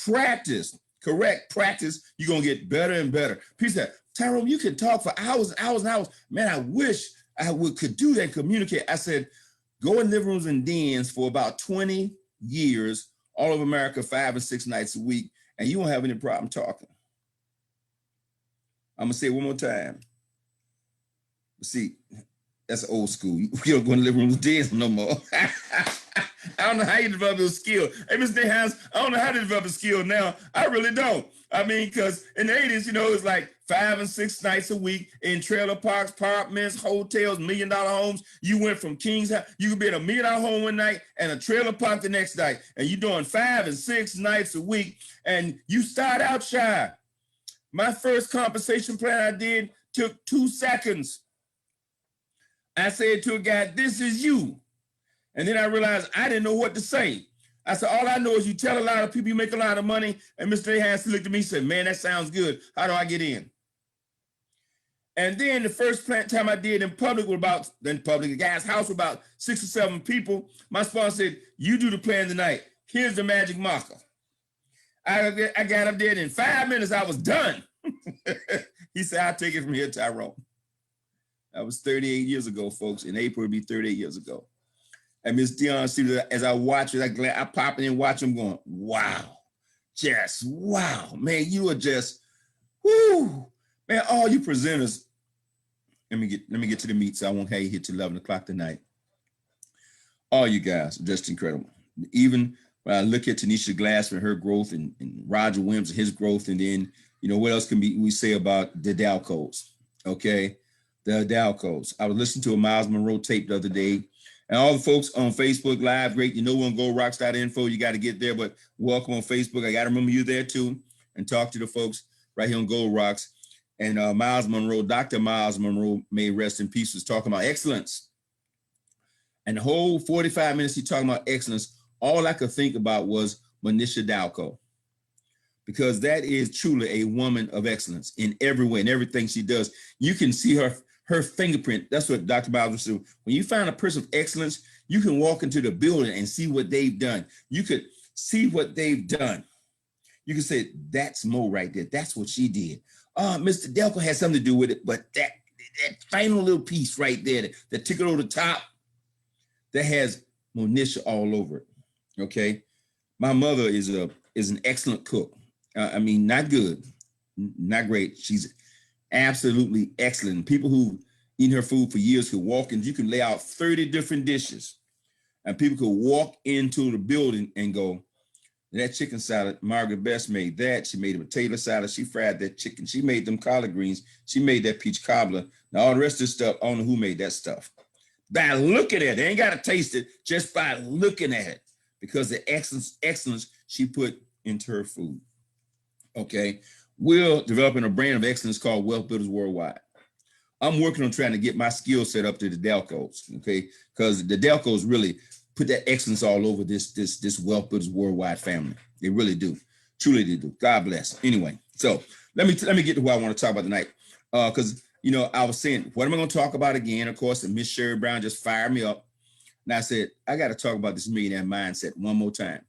practice, correct practice, you're going to get better and better. People say, Tyrone, you can talk for hours and hours and hours. Man, I wish I could do that and communicate. I said, go in living rooms and dens for about 20 years, all over America, 5 and 6 nights a week, and you won't have any problem talking. I'm going to say it one more time. See, that's old school. You don't go in the living rooms and dens no more. I don't know how you develop a skill. Hey, Mr. Hans, I don't know how to develop a skill now. I really don't. I mean, because in the 80s, you know, it's like 5 and 6 nights a week in trailer parks, apartments, hotels, $1 million homes. You went from King's house. You could be in a $1 million home one night and a trailer park the next night. And you're doing 5 and 6 nights a week. And you start out shy. My first compensation plan I did took 2 seconds. I said to a guy, this is you. And then I realized I didn't know what to say. I said, all I know is you tell a lot of people you make a lot of money. And Mr. Hanson looked at me and said, man, that sounds good. How do I get in? And then the first time I did in public with a guy's house with about 6 or 7 people, my sponsor said, you do the plan tonight. Here's the magic marker. I got up there and in 5 minutes, I was done. He said, I'll take it from here, Tyrone. That was 38 years ago, folks. In April, it'll be 38 years ago. And Miss Dion, as I watch it, I pop in and watch him going, wow, just wow, man, you are just, whoo, man, all you presenters. Let me get to the meat, so I won't have you here till 11 o'clock tonight. All you guys are just incredible. Even when I look at Tanisha Glassman, her growth, and Roger Williams and his growth, and then, you know, what else can we say about the Dalcos? Okay, the Dalcos. I was listening to a Miles Monroe tape the other day. And all the folks on Facebook Live, great. You know, on GoRocks.info, you got to get there, but welcome on Facebook. I got to remember you there too, and talk to the folks right here on Gold Rocks. And Miles Monroe, Dr. Miles Monroe, may rest in peace, was talking about excellence. And the whole 45 minutes he talking about excellence, all I could think about was Manisha Dalco, because that is truly a woman of excellence in every way, in everything she does. You can see her fingerprint. That's what Dr. Miles was saying. When you find a person of excellence, you can walk into the building and see what they've done. You could see what they've done. You can say, that's Mo right there. That's what she did. Mr. Delco had something to do with it, but that final little piece right there, that ticket over the top, that has Monisha all over it. Okay. My mother is an excellent cook. I mean, not good, not great. She's absolutely excellent. People who eaten her food for years could walk in. You can lay out 30 different dishes, and people could walk into the building and go, that chicken salad, Margaret Best made that. She made a potato salad. She fried that chicken. She made them collard greens. She made that peach cobbler. Now all the rest of this stuff, I don't know who made that stuff. By looking at it, they ain't got to taste it, just by looking at it, because the excellence she put into her food. Okay. We're developing a brand of excellence called Wealth Builders Worldwide. I'm working on trying to get my skill set up to the Delcos, okay? Because the Delcos really put that excellence all over this Wealth Builders Worldwide family. They really do. Truly they do. God bless. Anyway, so let me get to what I want to talk about tonight. Because, you know, I was saying, what am I going to talk about again? Of course, and Miss Sherry Brown just fired me up. And I said, I got to talk about this millionaire mindset one more time.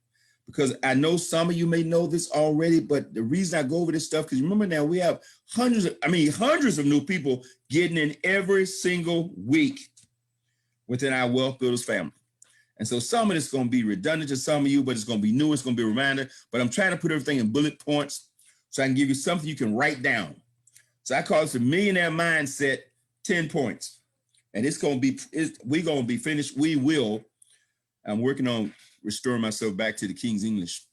Because I know some of you may know this already, but the reason I go over this stuff, because remember now we have hundreds of new people getting in every single week within our Wealth Builders family. And so some of this is going to be redundant to some of you, but it's going to be new. It's going to be a reminder. But I'm trying to put everything in bullet points so I can give you something you can write down. So I call this the Millionaire Mindset 10 points. And we're going to be finished. We will. I'm working on restoring myself back to the King's English.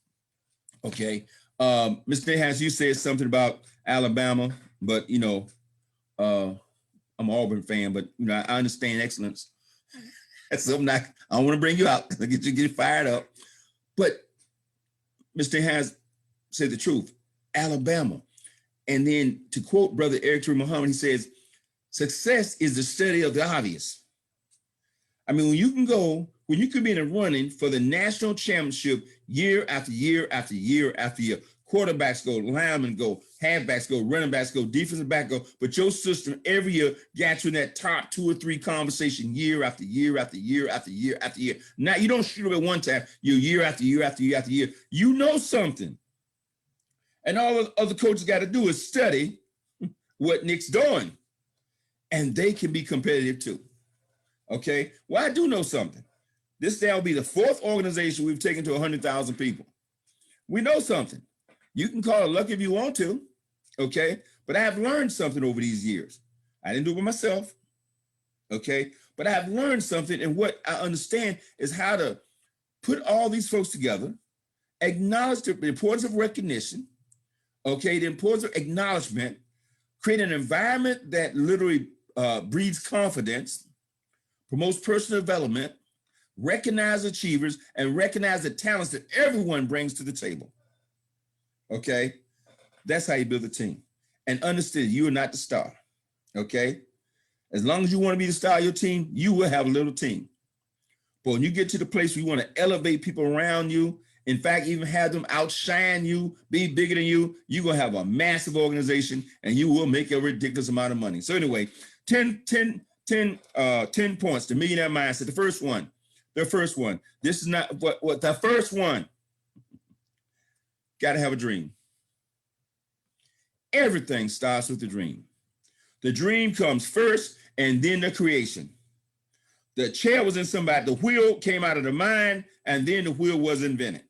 Okay. Mr. Hayes, you said something about Alabama, but you know, I'm an Auburn fan, but you know, I understand excellence. That's something I don't want to bring you out. I get fired up. But Mr. Hayes said the truth. Alabama. And then to quote Brother Eric True Muhammad, he says, success is the study of the obvious. I mean, when you can be in a running for the national championship year after year after year after year, quarterbacks go, linemen go, halfbacks go, running backs go, defensive back go, but your system every year got you in that top 2 or 3 conversation year after year after year after year after year. Now you don't shoot up at one time, you're year after year after year after year. You know something. And all the other coaches got to do is study what Nick's doing, and they can be competitive too. Okay. Well, I do know something. This now will be the 4th organization we've taken to 100,000 people. We know something. You can call it luck if you want to. Okay. But I have learned something over these years. I didn't do it by myself. Okay. But I have learned something, and what I understand is how to put all these folks together, acknowledge the importance of recognition, okay, the importance of acknowledgement, create an environment that literally breeds confidence, promotes personal development, recognize achievers, and recognize the talents that everyone brings to the table. Okay, that's how you build a team. And understand you are not the star. Okay, as long as you want to be the star of your team, you will have a little team. But when you get to the place where you want to elevate people around you, in fact, even have them outshine you, be bigger than you, you're going to have a massive organization, and you will make a ridiculous amount of money. So anyway, 10 points, the Millionaire Mindset. The first one. This is not what the first one. Got to have a dream. Everything starts with the dream. The dream comes first, and then the creation. The chair was in somebody, the wheel came out of the mind, and then the wheel was invented.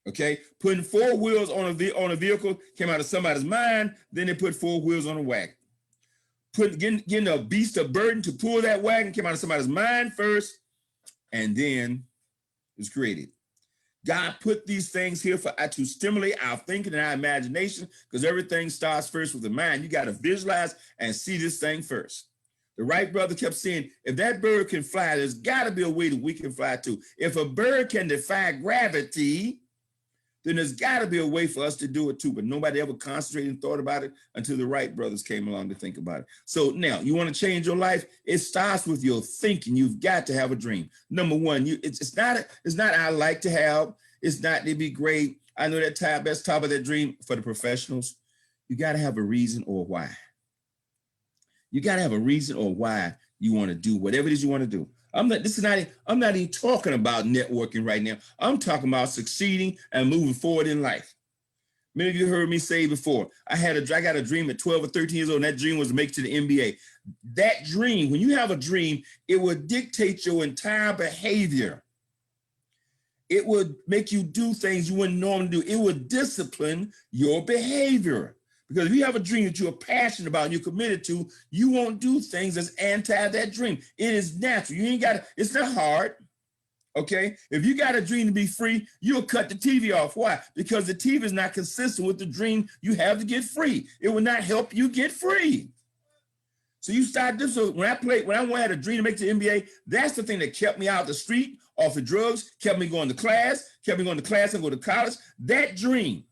Okay, putting 4 wheels on a vehicle came out of somebody's mind, then they put 4 wheels on a wagon. Getting a beast of burden to pull that wagon came out of somebody's mind first, and then it was created. God put these things here to stimulate our thinking and our imagination, because everything starts first with the mind. You got to visualize and see this thing first. The Wright brother kept saying, if that bird can fly, there's got to be a way that we can fly too. If a bird can defy gravity, then there's got to be a way for us to do it too. But nobody ever concentrated and thought about it until the Wright brothers came along to think about it. So now, you want to change your life? It starts with your thinking. You've got to have a dream. Number one, it's not I like to have. It's not to be great. I know that best top of that dream for the professionals. You got to have a reason or why. You got to have a reason or why you want to do whatever it is you want to do. I'm not even talking about networking right now. I'm talking about succeeding and moving forward in life. Many of you heard me say before, I got a dream at 12 or 13 years old, and that dream was to make it to the NBA. That dream, when you have a dream, it would dictate your entire behavior. It would make you do things you wouldn't normally do. It would discipline your behavior. Because if you have a dream that you're passionate about and you're committed to, you won't do things that's anti that dream. It is natural. It's not hard. Okay. If you got a dream to be free, you'll cut the TV off. Why? Because the TV is not consistent with the dream you have to get free. It will not help you get free. So you start this. So when I had a dream to make the NBA, that's the thing that kept me out the street, off of drugs, kept me going to class and go to college. That dream,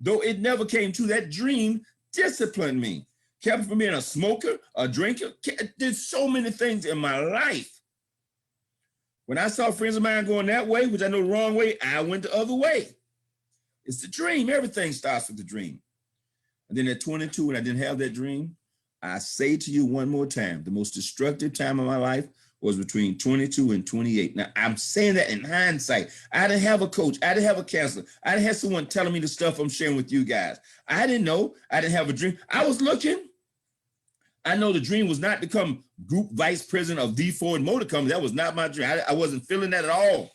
though it never came true, that dream disciplined me, kept me from being a smoker, a drinker, did so many things in my life. When I saw friends of mine going that way, which I know the wrong way, I went the other way. It's the dream. Everything starts with the dream. And then at 22, when I didn't have that dream, I say to you one more time, the most destructive time of my life was between 22 and 28. Now, I'm saying that in hindsight. I didn't have a coach. I didn't have a counselor. I didn't have someone telling me the stuff I'm sharing with you guys. I didn't know. I didn't have a dream. I was looking. I know the dream was not to become group vice president of D Ford Motor Company. That was not my dream. I wasn't feeling that at all.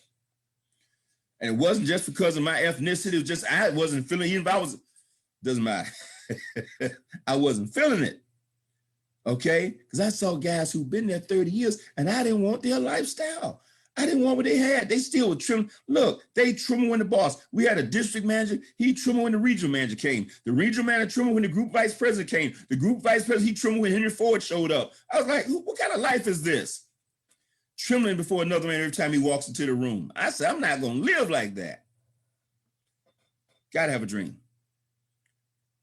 And it wasn't just because of my ethnicity. It was just I wasn't feeling it. Even if I was, doesn't matter. I wasn't feeling it. Okay? Because I saw guys who've been there 30 years and I didn't want their lifestyle. I didn't want what they had. They still were trim. Look, they trimmer when the boss. We had a district manager. He trimmer when the regional manager came. The regional manager trimmer when the group vice president came. The group vice president, he trimmer when Henry Ford showed up. I was like, what kind of life is this? Trembling before another man every time he walks into the room. I said, I'm not going to live like that. Got to have a dream.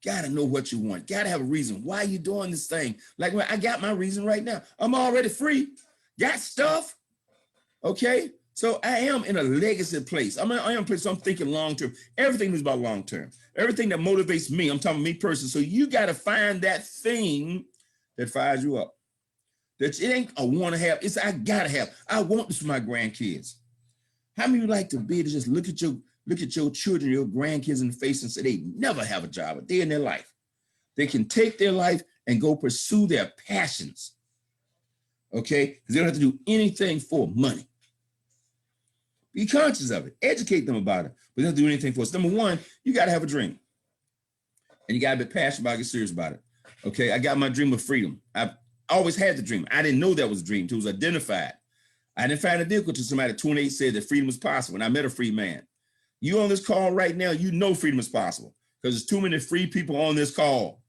Got to know what you want. Got to have a reason. Why are you doing this thing? Like, well, I got my reason right now. I'm already free. Got stuff. Okay, so I am in a legacy place. I am in a place, so I'm thinking long-term. Everything is about long-term. Everything that motivates me, I'm talking me personally. So you got to find that thing that fires you up. That it ain't a want to have, it's I got to have. I want this for my grandkids. How many of you like to be able to just look at your look at your children, your grandkids in the face and say they never have a job a day in their life. They can take their life and go pursue their passions. Okay? Because they don't have to do anything for money. Be conscious of it. Educate them about it. But they don't do anything for us. Number one, you got to have a dream. And you got to be passionate about it, get serious about it. Okay? I got my dream of freedom. I've always had the dream. I didn't know that was a dream. It was identified. I didn't find a vehicle until somebody at 28 said that freedom was possible. And I met a free man. You on this call right now, you know freedom is possible because there's too many free people on this call.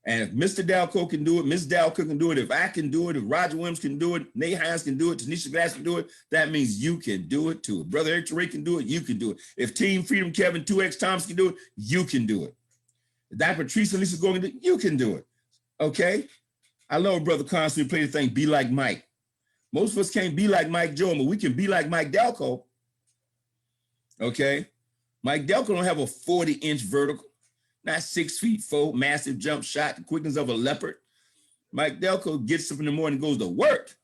And if Mr. Dalco can do it, Ms. Dalco can do it, if I can do it, if Roger Williams can do it, Nate Hines can do it, Tanisha Glass can do it, that means you can do it too. If Brother Eric Teray can do it, you can do it. If Team Freedom Kevin 2X Thomas can do it, you can do it. If Dr. Patrice and Lisa Gordon can do it, you can do it. Okay? I love Brother Constantly play the thing, be like Mike. Most of us can't be like Mike Joe, but we can be like Mike Dalco. Okay? Mike Delco don't have a 40-inch vertical, not 6'4", massive jump shot, the quickness of a leopard. Mike Delco gets up in the morning and goes to work.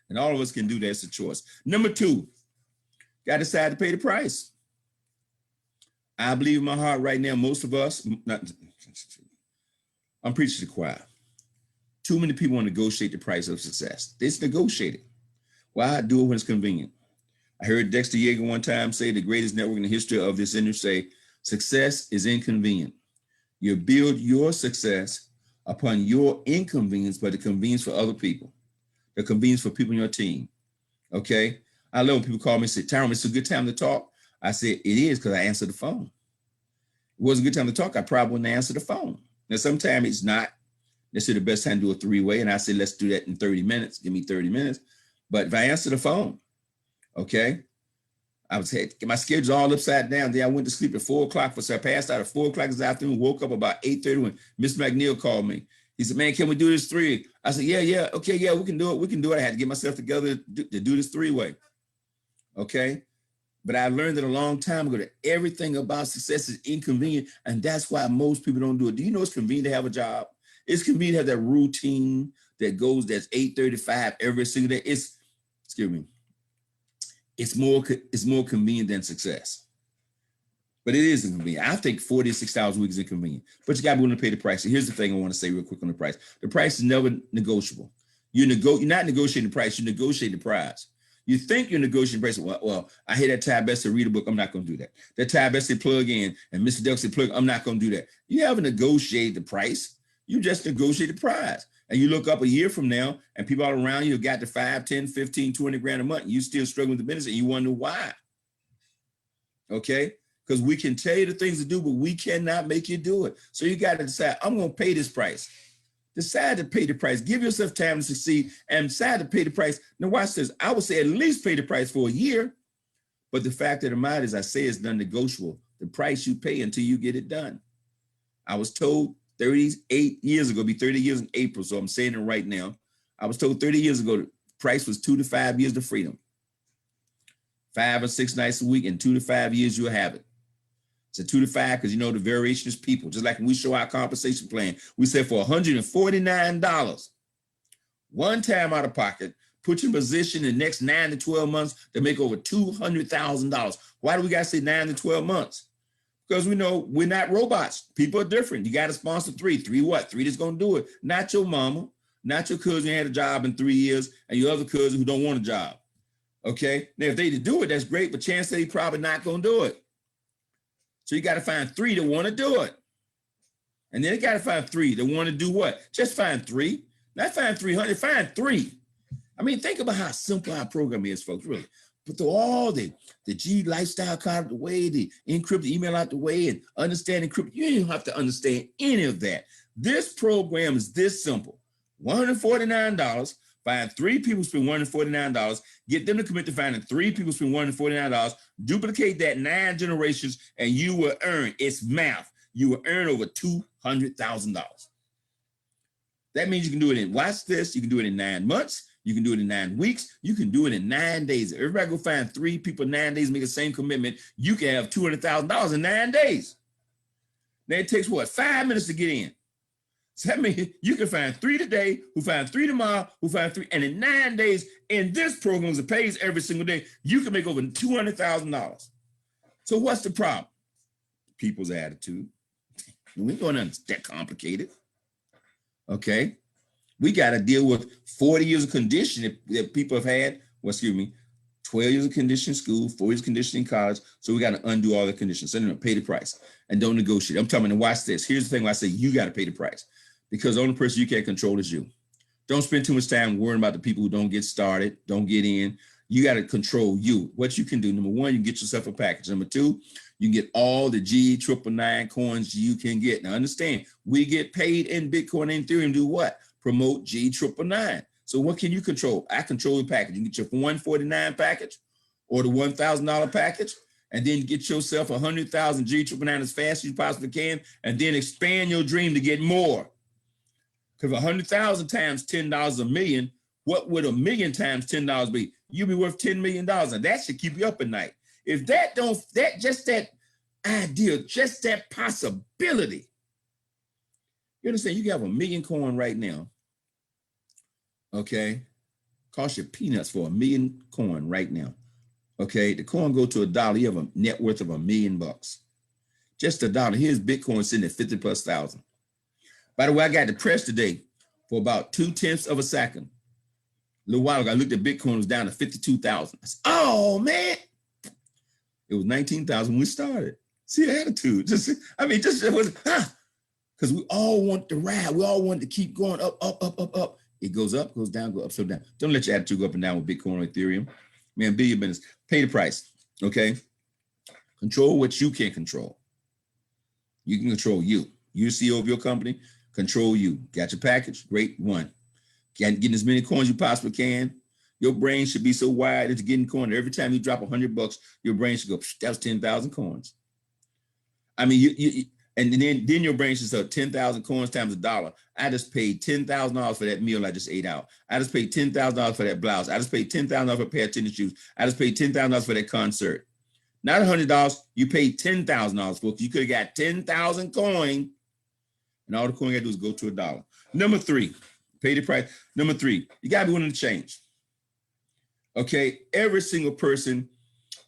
And all of us can do that. It's a choice. Number two, got to decide to pay the price. I believe in my heart right now, most of us, I'm preaching to the choir. Too many people want to negotiate the price of success. It's negotiated. Why do it when it's convenient? I heard Dexter Yeager one time say, the greatest network in the history of this industry, say, success is inconvenient. You build your success upon your inconvenience, but the convenience for other people, the convenience for people in your team. Okay? I love when people call me and say, Tyrone, it's a good time to talk. I said, it is because I answered the phone. It wasn't a good time to talk. I probably wouldn't answer the phone. Now, sometimes it's not necessarily the best time to do a three-way. And I said, let's do that in 30 minutes. Give me 30 minutes. But if I answer the phone, okay, I was had my schedule all upside down. Then I went to sleep at 4 o'clock. So I passed out at 4 o'clock this afternoon, woke up about 8:30 when Mr. McNeil called me. He said, man, can we do this three? I said, yeah, okay, yeah, we can do it. We can do it. I had to get myself together to do this three-way. Okay. But I learned it a long time ago that everything about success is inconvenient. And that's why most people don't do it. Do you know it's convenient to have a job? It's convenient to have that routine that goes, that's 8:35 every single day. It's more convenient than success. But it is inconvenient. I think 40 to 6 hours a week is inconvenient. But you got to be willing to pay the price. So here's the thing I want to say real quick on the price. The price is never negotiable. You're not negotiating the price, you negotiate the price. You think you're negotiating price. Well, I hear that Ty Best to read a book. I'm not going to do that. That Ty Best to plug in and Mr. Delk said plug. I'm not going to do that. You haven't negotiated the price. You just negotiate the price. And you look up a year from now and people all around you have got to 5, 10, 15, 20 grand a month. And you still struggling with the business and you wonder why. Okay? Because we can tell you the things to do, but we cannot make you do it. So you got to decide, I'm going to pay this price. Decide to pay the price. Give yourself time to succeed and decide to pay the price. Now watch this. I would say at least pay the price for a year. But the fact of the matter is, I say it's non-negotiable. The price you pay until you get it done. I was told 38 years ago, be 30 years in April, so I'm saying it right now. I was told 30 years ago, the price was 2 to 5 years to freedom. 5 or 6 nights a week, and 2 to 5 years you'll have it. So 2 to 5, because you know the variation is people. Just like when we show our compensation plan, we said for $149, one time out of pocket, put you in position in the next 9 to 12 months to make over $200,000. Why do we got to say 9 to 12 months? Because we know we're not robots. People are different. You got to sponsor 3. 3 what? 3 that's going to do it. Not your mama, not your cousin who had a job in 3 years, and your other cousin who don't want a job. Okay? Now, if they do it, that's great, but chances are they probably not going to do it. So you got to find 3 that want to do it. And then you got to find 3 that want to do what? Just find 3. Not find 300, find 3. I mean, think about how simple our program is, folks, really. Put through all the G lifestyle card out the way, the encrypted email out the way, and understand encrypted. You don't have to understand any of that. This program is this simple. $149. Find 3 people spend $149. Get them to commit to finding 3 people spend $149. Duplicate that 9 generations, and you will earn, it's math, you will earn over $200,000. That means you can do it in, watch this, you can do it in 9 months. You can do it in 9 weeks. You can do it in 9 days. If everybody go find 3 people in 9 days, make the same commitment, you can have $200,000 in 9 days. Now it takes what? 5 minutes to get in. So that means you can find 3 today, who find 3 tomorrow, who find 3. And in 9 days, in this program that pays every single day, you can make over $200,000. So what's the problem? People's attitude. We ain't going to that complicated. Okay. We got to deal with 40 years of conditioning that people have had. Well, excuse me, 12 years of conditioning school, 4 years of conditioning college. So we got to undo all the conditions. So pay the price and don't negotiate. I'm talking about, watch this. Here's the thing why I say you got to pay the price, because the only person you can't control is you. Don't spend too much time worrying about the people who don't get started, don't get in. You got to control you. What you can do, number one, you can get yourself a package. Number two, you can get all the G999 coins you can get. Now understand, we get paid in Bitcoin and Ethereum. Do what? Promote G999. So what can you control? I control the package. You can get your 149 package or the $1,000 package, and then get yourself 100,000 G999 as fast as you possibly can, and then expand your dream to get more. Because 100,000 times $10 a million, what would a million times $10 be? You'll be worth $10 million, and that should keep you up at night. If that just that idea, just that possibility, you understand, you can have a million coin right now, okay? Cost you peanuts for a million coin right now, okay? The coin go to $1, you have a net worth of $1 million. Just $1. Here's Bitcoin sitting at 50,000+. By the way, I got depressed today for about 0.2 of a second. A little while ago, I looked at Bitcoin, it was down to 52,000. I said, oh man, it was 19,000 when we started. See the attitude, it was, because we all want to ride. We all want to keep going up, up, up, up, up. It goes up, goes down, go up, so down. Don't let your attitude go up and down with Bitcoin or Ethereum. Man, be your business. Pay the price, okay? Control what you can control. You can control you. You're the CEO of your company. Control you. Got your package? Great. One. Getting as many coins you possibly can. Your brain should be so wide into getting coins. Every time you drop $100, your brain should go, that's 10,000 coins. I mean, and then your brain should say 10,000 coins times $1. I just paid $10,000 for that meal I just ate out. I just paid $10,000 for that blouse. I just paid $10,000 for a pair of tennis shoes. I just paid $10,000 for that concert. Not $100. You paid $10,000, folks. You could have got 10,000 coins. And all the coin you gotta do is go to $1. Number 3, pay the price. Number 3, you gotta be willing to change. Okay, every single person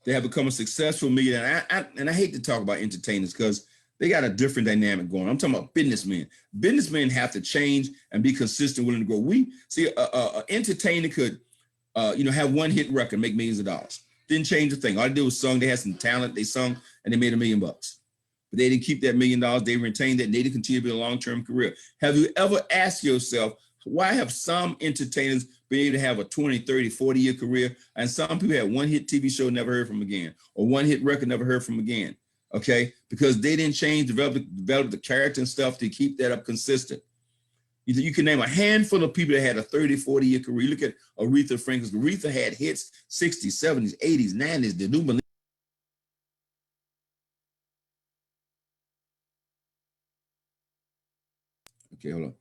that have become a successful millionaire, and I hate to talk about entertainers because they got a different dynamic going on. I'm talking about businessmen. Businessmen have to change and be consistent, willing to grow. We see an entertainer could, have one hit record, make millions of dollars. Didn't change a thing. All they did was sung. They had some talent. They sung and they made $1 million. But they didn't keep that $1 million. They retained that. And they didn't continue to be a long-term career. Have you ever asked yourself, why have some entertainers been able to have a 20, 30, 40-year career, and some people had one hit TV show, never heard from again, or one hit record, never heard from again? Okay, because they didn't change, develop the character and stuff to keep that up consistent. You can name a handful of people that had a 30, 40-year career. You look at Aretha Franklin. Aretha had hits 60s, 70s, 80s, 90s, the new millennium. Okay, hold on.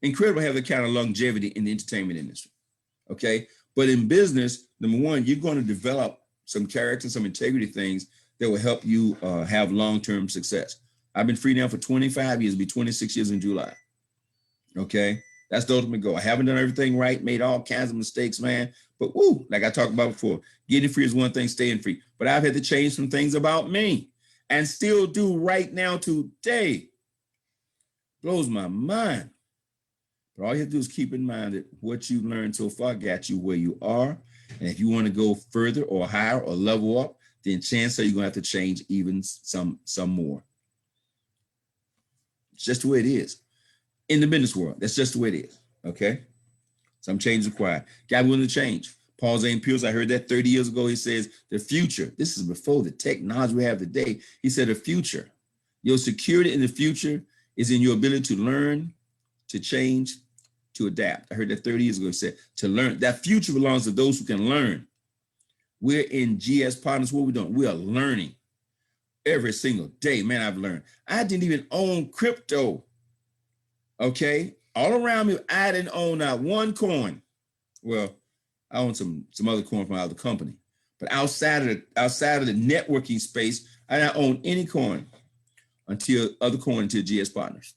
Incredible to have that kind of longevity in the entertainment industry. Okay, but in business, number one, you're going to develop some character, some integrity things that will help you have long-term success. I've been free now for 25 years, it'll be 26 years in July. Okay, that's the ultimate goal. I haven't done everything right, made all kinds of mistakes, man. But woo, like I talked about before, getting free is one thing, staying free. But I've had to change some things about me and still do right now today. Blows my mind. But all you have to do is keep in mind that what you've learned so far got you where you are. And if you want to go further or higher or level up, then chances are you're going to have to change even some more. It's just the way it is. In the business world, that's just the way it is, okay? Some change required. Got to be willing to change. Paul Zane Pierce, I heard that 30 years ago, he says, the future, this is before the technology we have today, he said the future, your security in the future is in your ability to learn, to change, to adapt. I heard that 30 years ago, he said, to learn. That future belongs to those who can learn. We're in GS Partners, what we're doing? We are learning every single day. Man, I've learned. I didn't even own crypto. Okay, all around me, I didn't own not one coin. Well, I own some other coin from other company, but outside of the networking space, I didn't own any coin until GS Partners.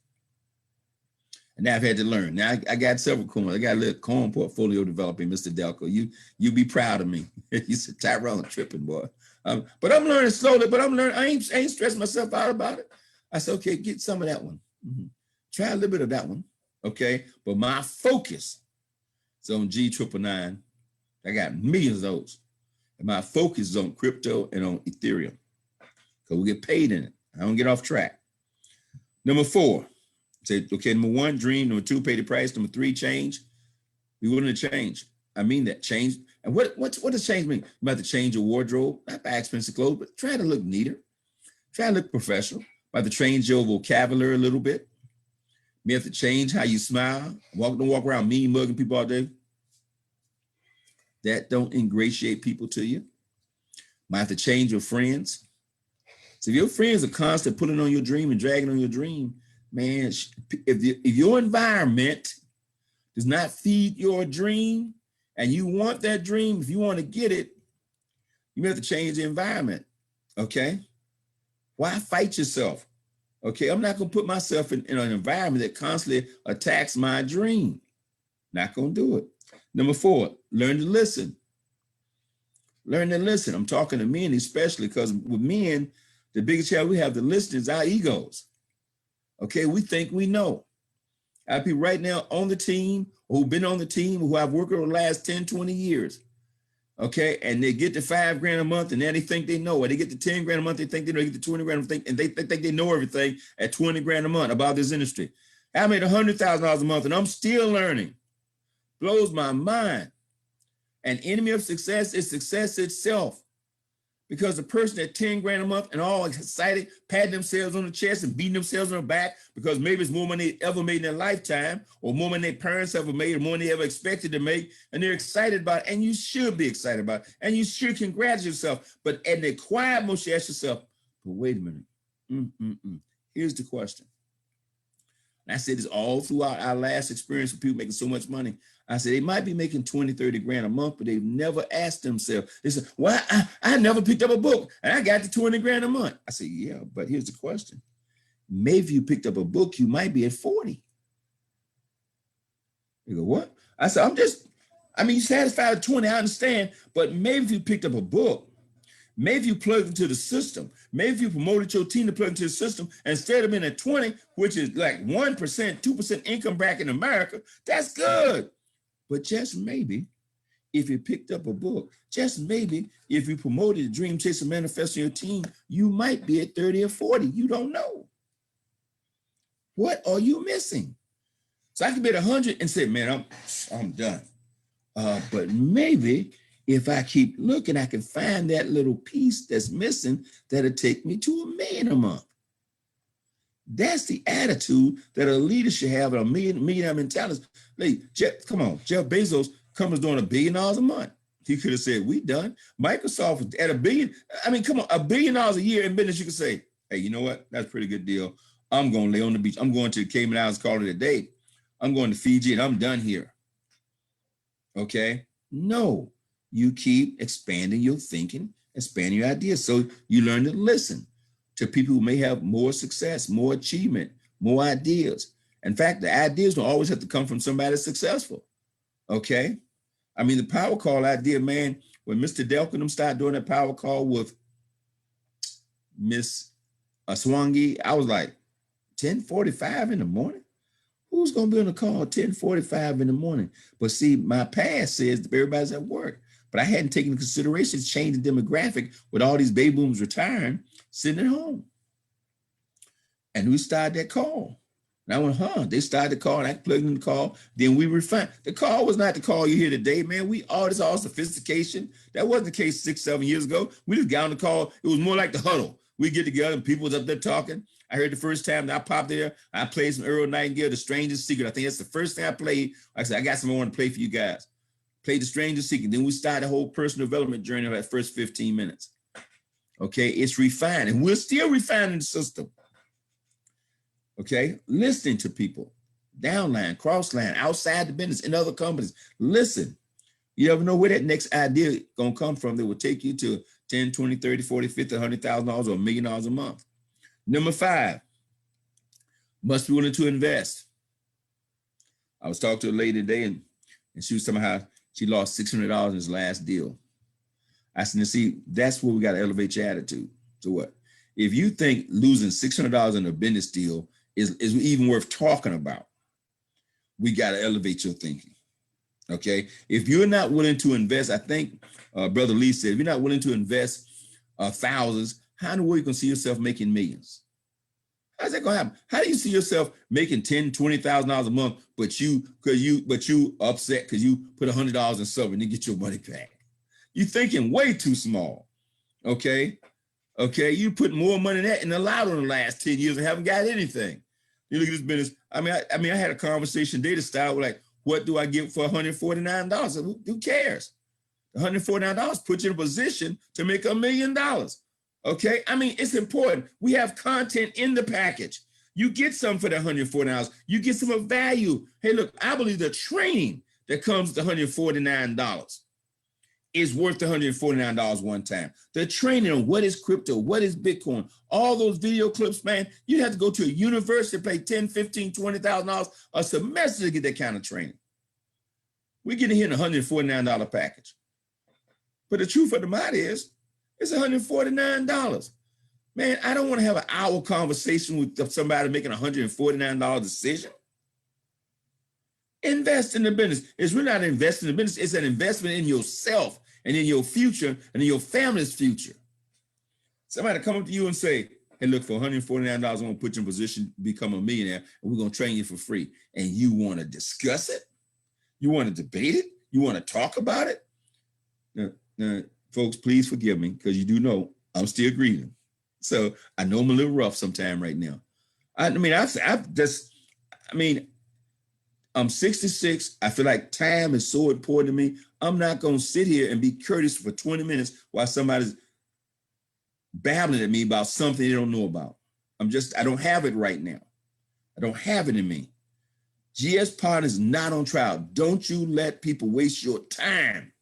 And now I've had to learn. Now I got several coins. I got a little coin portfolio developing, Mr. Delco. You be proud of me. You said, Tyrone, tripping, boy. But I'm learning slowly, but I'm learning. I ain't stressing myself out about it. I said, okay, get some of that one. Try a little bit of that one. Okay. But my focus is on G999. I got millions of those. And my focus is on crypto and on Ethereum. Because we get paid in it. I don't get off track. Number 4, say, okay, number 1, dream. Number 2, pay the price. Number 3, change. Be willing to change. I mean that, change. And what does change mean? You have to change your wardrobe, not buy expensive clothes, but try to look neater. Try to look professional. You have to change your vocabulary a little bit. You have to change how you smile. Don't walk around mean mugging people all day. That don't ingratiate people to you. Might have to change your friends. So if your friends are constantly pulling on your dream and dragging on your dream, man, if your environment does not feed your dream and you want that dream, if you want to get it, you have to change the environment, okay? Why fight yourself? Okay, I'm not going to put myself in an environment that constantly attacks my dream. Not going to do it. Number 4, learn to listen. Learn to listen. I'm talking to men especially because with men, the biggest challenge we have to listen is our egos. Okay, we think we know. I have people right now on the team who've been on the team who I've worked over the last 10, 20 years. Okay, and they get to $5,000 a month and then they think they know. Or they get to $10,000 a month, they think they know. They get to $20,000 a month, and they think they know everything at $20,000 a month about this industry. I made $100,000 a month and I'm still learning. Blows my mind. An enemy of success is success itself. Because the person at $10,000 a month and all excited, patting themselves on the chest and beating themselves on the back because maybe it's more money they ever made in their lifetime, or more money their parents ever made, or more money they ever expected to make, and they're excited about it, and you should be excited about it, and you should congratulate yourself. But in the quiet moment, you ask yourself, but wait a minute. Here's the question. And I said this all throughout our last experience with people making so much money. I said, they might be making 20, 30 grand a month, but they've never asked themselves. They said, well, I never picked up a book and I got to 20 grand a month. I said, yeah, but here's the question. Maybe if you picked up a book, you might be at 40. You go, what? I said, you satisfied with 20, I understand, but maybe if you picked up a book, maybe you plugged into the system, maybe if you promoted your team to plug into the system, instead of being at 20, which is like 1%, 2% income bracket in America, that's good. But just maybe, if you picked up a book, just maybe, if you promoted the Dream Chaser Manifesto in your team, you might be at 30 or 40. You don't know. What are you missing? So I could be at 100 and say, man, I'm done. But maybe if I keep looking, I can find that little piece that's missing that'll take me to $1 million a month. That's the attitude that a leader should have, a millionaire mentality. Like, Jeff Bezos comes doing $1 billion a month. He could have said, we done. Microsoft at $1 billion. I mean, come on, $1 billion a year in business, you could say, hey, you know what? That's a pretty good deal. I'm going to lay on the beach. I'm going to the Cayman Islands, call it a day. I'm going to Fiji and I'm done here. Okay? No, you keep expanding your thinking, expanding your ideas. So you learn to listen to people who may have more success, more achievement, more ideas. In fact, the ideas don't always have to come from somebody successful, okay? I mean, the power call idea, man, when Mr. Delkin started doing that power call with Miss Swangi, I was like, 10:45 in the morning? Who's going to be on the call at 10:45 in the morning? But see, my past says that everybody's at work. But I hadn't taken into consideration changing demographic with all these baby boomers retiring, sitting at home. And we started that call. And I went, they started the call and I plugged in the call. Then we refined. The call was not the call you hear today, man. All sophistication. That wasn't the case 6, 7 years ago. We just got on the call. It was more like the huddle. We get together and people was up there talking. I heard the first time that I popped there, I played some Earl Nightingale, The Stranger's Secret. I think that's the first thing I played. Like I said, I got something I want to play for you guys. Played The Stranger's Secret. Then we started the whole personal development journey of that first 15 minutes. Okay, it's refined, and we're still refining the system. Okay, listening to people, downline, crossline, outside the business, in other companies. Listen. You never know where that next idea is going to come from that will take you to 10, 20, 30, 40, 50, $100,000 or $1 million a month. Number 5, must be willing to invest. I was talking to a lady today, and she was talking about how she lost $600 in his last deal. I said, see, that's where we got to elevate your attitude. So what? If you think losing $600 in a business deal is even worth talking about, we got to elevate your thinking. Okay. If you're not willing to invest, I think Brother Lee said, if you're not willing to invest thousands, how in the world are you going to see yourself making millions? How's that going to happen? How do you see yourself making $10,000, $20,000 a month, but you upset because you put $100 in something and you get your money back? You're thinking way too small. Okay. Okay. You put more money in that in the lotto in the last 10 years and haven't got anything. You look at this business. I had a conversation data style with like, what do I get for $149? Who cares? $149 puts you in a position to make $1 million. Okay. I mean, it's important. We have content in the package. You get some for the $149. You get some of value. Hey, look, I believe the training that comes with $149 is worth $149 one time. The training on what is crypto, what is Bitcoin, all those video clips, man, you have to go to a university, pay $10,000, $15,000, $20,000 a semester to get that kind of training. We're getting here in a $149 package. But the truth of the matter is, it's $149. Man, I don't want to have an hour conversation with somebody making a $149 decision. Invest in the business. It's really not investing in the business. It's an investment in yourself and in your future and in your family's future. Somebody come up to you and say, hey, look, for $149, I'm going to put you in position to become a millionaire, and we're going to train you for free. And you want to discuss it? You want to debate it? You want to talk about it? Now, folks, please forgive me, because you do know I'm still grieving. So I know I'm a little rough sometime right now. I'm 66. I feel like time is so important to me. I'm not going to sit here and be courteous for 20 minutes while somebody's babbling at me about something they don't know about. I don't have it right now. I don't have it in me. GS Partners is not on trial. Don't you let people waste your time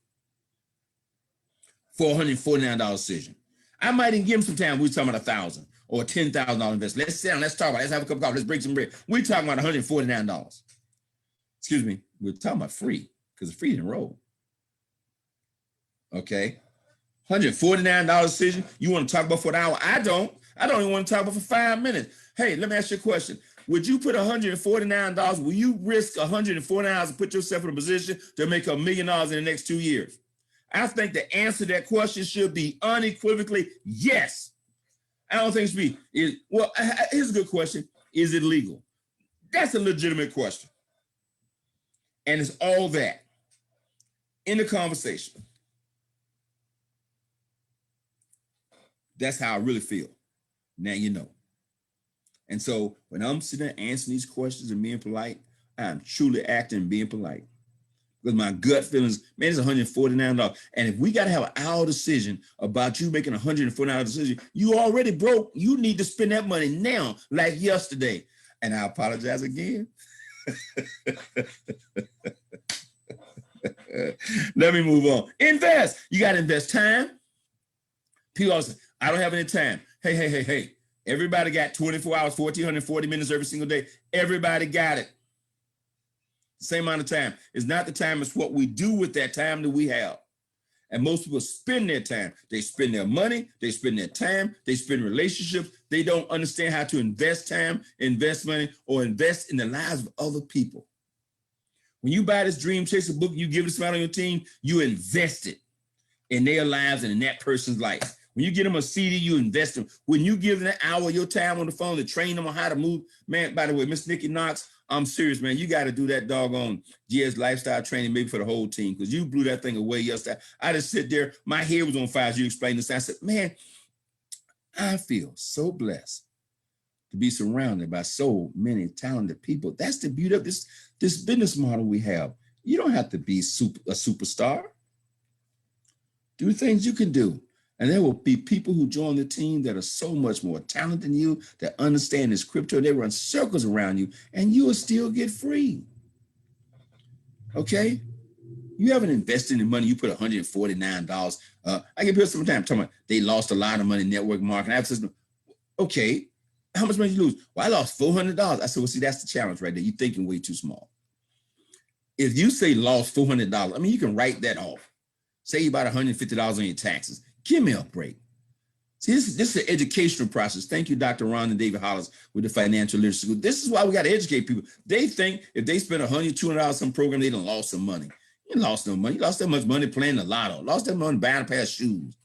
for a $149 decision. I might even give them some time. We're talking about $1,000 or $10,000 investment. Let's sit down. Let's talk about it. Let's have a cup of coffee. Let's break some bread. We're talking about $149. Excuse me. We're talking about free, because it's free to enroll. Okay. $149 decision. You want to talk about for an hour? I don't even want to talk about for 5 minutes. Hey, let me ask you a question. Would you put $149? Will you risk $149 to put yourself in a position to make $1 million in the next 2 years? I think the answer to that question should be unequivocally yes. I don't think it should be. Well, here's a good question. Is it legal? That's a legitimate question. And it's all that in the conversation. That's how I really feel. Now you know. And so when I'm sitting there answering these questions and being polite, I'm truly acting and being polite. Because my gut feelings, man, it's $149. And if we got to have an hour decision about you making a $149 decision, you already broke. You need to spend that money now, like yesterday. And I apologize again. Let me move on. Invest. You got to invest time. People always say, I don't have any time. Hey. Everybody got 24 hours, 1,440 minutes every single day. Everybody got it. Same amount of time. It's not the time, it's what we do with that time that we have. And most people spend their time. They spend their money, they spend their time, they spend relationships. They don't understand how to invest time, invest money, or invest in the lives of other people. When you buy this Dream Chaser book, you give it to somebody on your team, you invest it in their lives and in that person's life. When you get them a CD, you invest them. When you give them an hour of your time on the phone to train them on how to move, man, by the way, Miss Nikki Knox, I'm serious, man. You got to do that doggone GS lifestyle training maybe for the whole team, because you blew that thing away yesterday. I just sit there. My head was on fire as you explained this. I said, man, I feel so blessed to be surrounded by so many talented people. That's the beauty of this business model we have. You don't have to be a superstar. Do things you can do. And there will be people who join the team that are so much more talented than you, that understand this crypto. They run circles around you, and you will still get free. Okay? You haven't invested in money. You put $149. I get people sometimes talking about they lost a lot of money in network marketing. I said, okay, how much money did you lose? Well, I lost $400. I said, well, see, that's the challenge right there. You're thinking way too small. If you say lost $400, I mean, you can write that off. Save about $150 on your taxes. Give me a break. See, this is an educational process. Thank you, Dr. Ron and David Hollis with the Financial Literacy School. This is why we got to educate people. They think if they spend $100, $200 on some program, they done lost some money. You lost no money. You lost that much money playing the lotto. Lost that money buying a pair of shoes.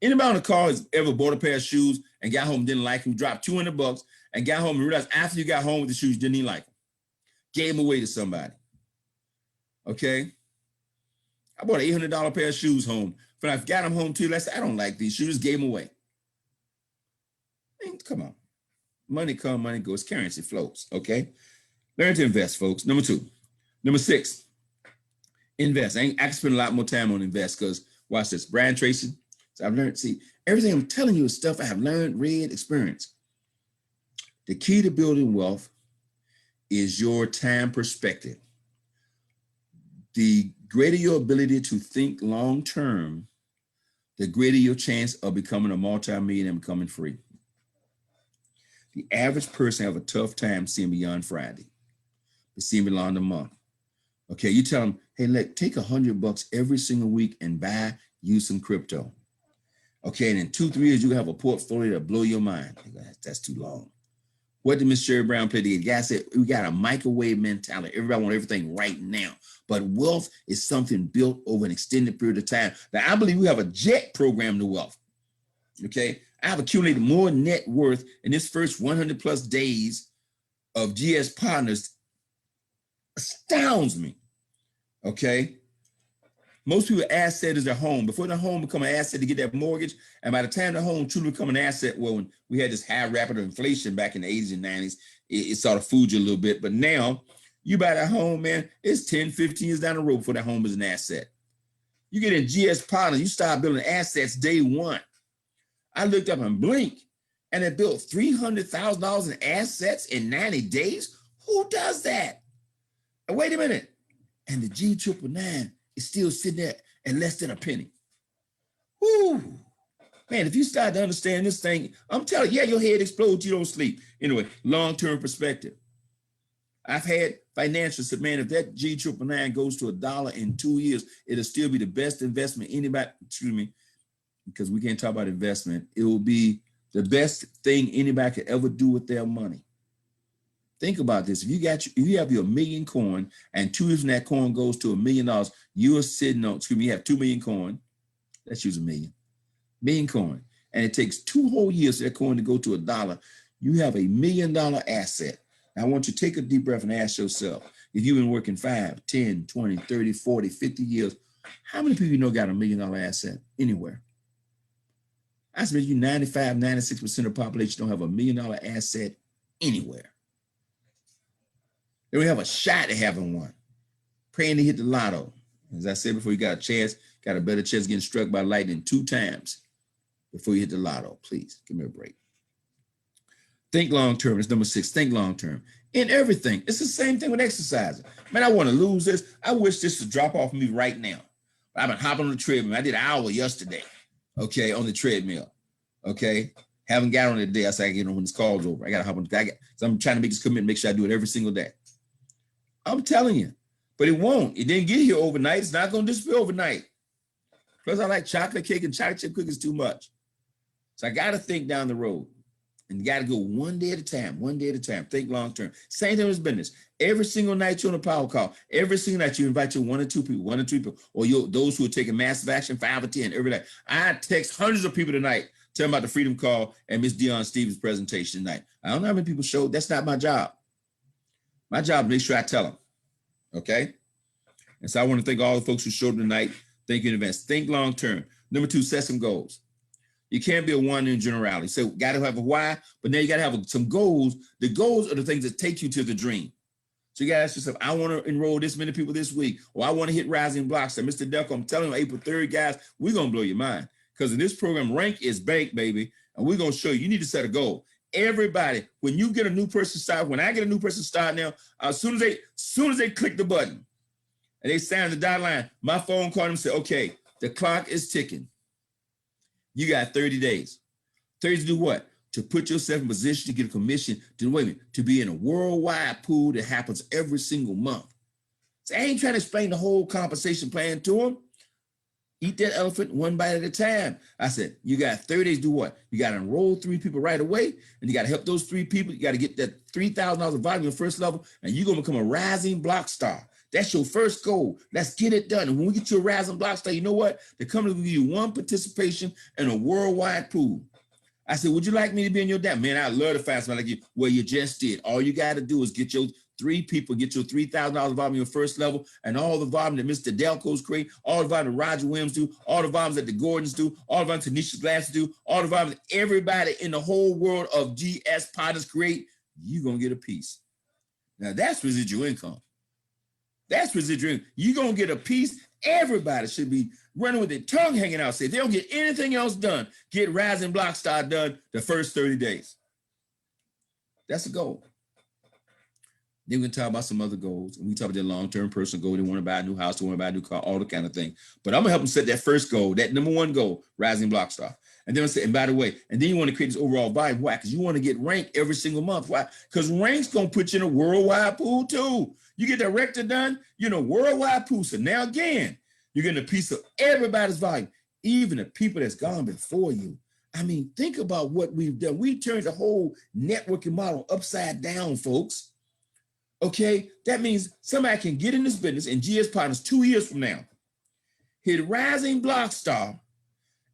Anybody on the call has ever bought a pair of shoes and got home and didn't like them, dropped $200 and got home and realized after you got home with the shoes, you didn't even like them. Gave them away to somebody. Okay? I bought an $800 pair of shoes home. But I got them home too. I don't like these shoes. Gave them away. I mean, come on. Money comes, money goes. Currency flows. Okay? Learn to invest, folks. Number 2. Number 6. Invest. I can spend a lot more time on invest because, watch this. Brian Tracy. So I've learned, see, everything I'm telling you is stuff I have learned, read, experienced. The key to building wealth is your time perspective. The greater your ability to think long-term, the greater your chance of becoming a multi-millionaire and becoming free. The average person have a tough time seeing beyond Friday, but seeing beyond the month. Okay, you tell them, hey, take $100 every single week and use some crypto. Okay, and in 2-3 years, you have a portfolio that blow your mind. That's too long. What did Miss Sherry Brown play? The guy said, we got a microwave mentality. Everybody wants everything right now. But wealth is something built over an extended period of time. Now, I believe we have a jet program to wealth. Okay, I have accumulated more net worth in this first 100 plus days of GS Partners. Astounds me. Okay, most people asset is their home. Before the home become an asset to get that mortgage, and by the time the home truly become an asset, well, when we had this high rapid inflation back in the 80s and 90s, it sort of fooled you a little bit. But now you buy that home, man, it's 10, 15 years down the road before that home is an asset. You get in GS Partners, you start building assets day one. I looked up and blinked, and it built $300,000 in assets in 90 days. Who does that? And wait a minute. And the G999 is still sitting there at less than a penny. Woo! Man, if you start to understand this thing, I'm telling you, yeah, your head explodes, you don't sleep. Anyway, long-term perspective. I've had financials said, man, if that G999 goes to $1 in 2 years, it'll still be the best investment anybody, excuse me, because we can't talk about investment. It will be the best thing anybody could ever do with their money. Think about this. If you have your million coin and 2 years from that coin goes to $1 million, you are sitting on, excuse me, you have 2 million coin. Let's use million coin. And it takes 2 whole years for that coin to go to $1. You have $1 million asset. Now I want you to take a deep breath and ask yourself, if you've been working 5, 10, 20, 30, 40, 50 years, how many people you know got $1 million asset anywhere? I bet you 95, 96% of the population don't have $1 million asset anywhere. They don't have a shot at having one. Praying to hit the lotto. As I said before, you got a better chance of getting struck by lightning 2 times before you hit the lotto. Please, give me a break. Think long-term. It's number 6. Think long-term. In everything. It's the same thing with exercising. Man, I want to lose this. I wish this would drop off me right now. I've been hopping on the treadmill. I did an hour yesterday, okay, on the treadmill, okay? Haven't got on it today. I said I get on when this call's over. I got to hop on. So I'm trying to make this commitment, make sure I do it every single day. I'm telling you, but it won't. It didn't get here overnight. It's not going to disappear overnight. Plus, I like chocolate cake and chocolate chip cookies too much. So I got to think down the road, and you got to go one day at a time, think long term. Same thing with business. Every single night you're on a power call. Every single night you invite your 1 or 2 people, or those who are taking massive action, 5 or 10 every night. I text hundreds of people tonight, tell them about the Freedom Call and Miss Deion Stevens' presentation tonight. I don't know how many people showed. That's not my job. My job is to make sure I tell them, okay? And so I want to thank all the folks who showed up tonight. Thank you in advance. Think long term. Number 2, set some goals. You can't be a one in generality. So got to have a why, but now you got to have some goals. The goals are the things that take you to the dream. So you got to ask yourself, I want to enroll this many people this week, or I want to hit Rising Blocks. So Mr. Delco, I'm telling you, April 3rd, guys, we're going to blow your mind. Because in this program, rank is bank, baby. And we're going to show you need to set a goal. Everybody, when you get a new person start, when I get a new person start now, as soon as they click the button and they sign the dotted line, my phone called them and said, okay, the clock is ticking. You got 30 days. 30 to do what? To put yourself in position to get a commission to be in a worldwide pool that happens every single month. So I ain't trying to explain the whole compensation plan to them. Eat that elephant one bite at a time. I said, you got 30 days to do what? You got to enroll 3 people right away, and you got to help those 3 people. You got to get that $3,000 of volume on first level, and you're going to become a rising block star. That's your first goal. Let's get it done. And when we get you a rising block star, you know what? The company will give you 1 participation in a worldwide pool. I said, would you like me to be in your dad? Man, I'd love to find somebody like you. Well, you just did. All you got to do is get your 3 people, get your $3,000 volume your first level, and all the volume that Mr. Delco's create, all the volume that Roger Williams do, all the volumes that the Gordons do, all the volumes that Tanisha Glass do, all the volumes that everybody in the whole world of GS Partners create, you're going to get a piece. Now, that's residual income. That's residual income. You're going to get a piece. Everybody should be running with their tongue hanging out. Say, if they don't get anything else done, get Rising Block Star done the first 30 days. That's the goal. Then we're going to talk about some other goals. And we talk about their long-term personal goal. They want to buy a new house, they want to buy a new car, all the kind of thing. But I'm going to help them set that first goal, that number 1 goal, Rising Block Star. And then I say, and by the way, and then you want to create this overall volume. Why? Because you want to get ranked every single month. Why? Because rank's going to put you in a worldwide pool too. You get director done, you're in a worldwide pool. So now again, you're getting a piece of everybody's volume, even the people that's gone before you. I mean, think about what we've done. We turned the whole networking model upside down, folks. Okay, that means somebody can get in this business in GS Partners 2 years from now, hit Rising Block Star,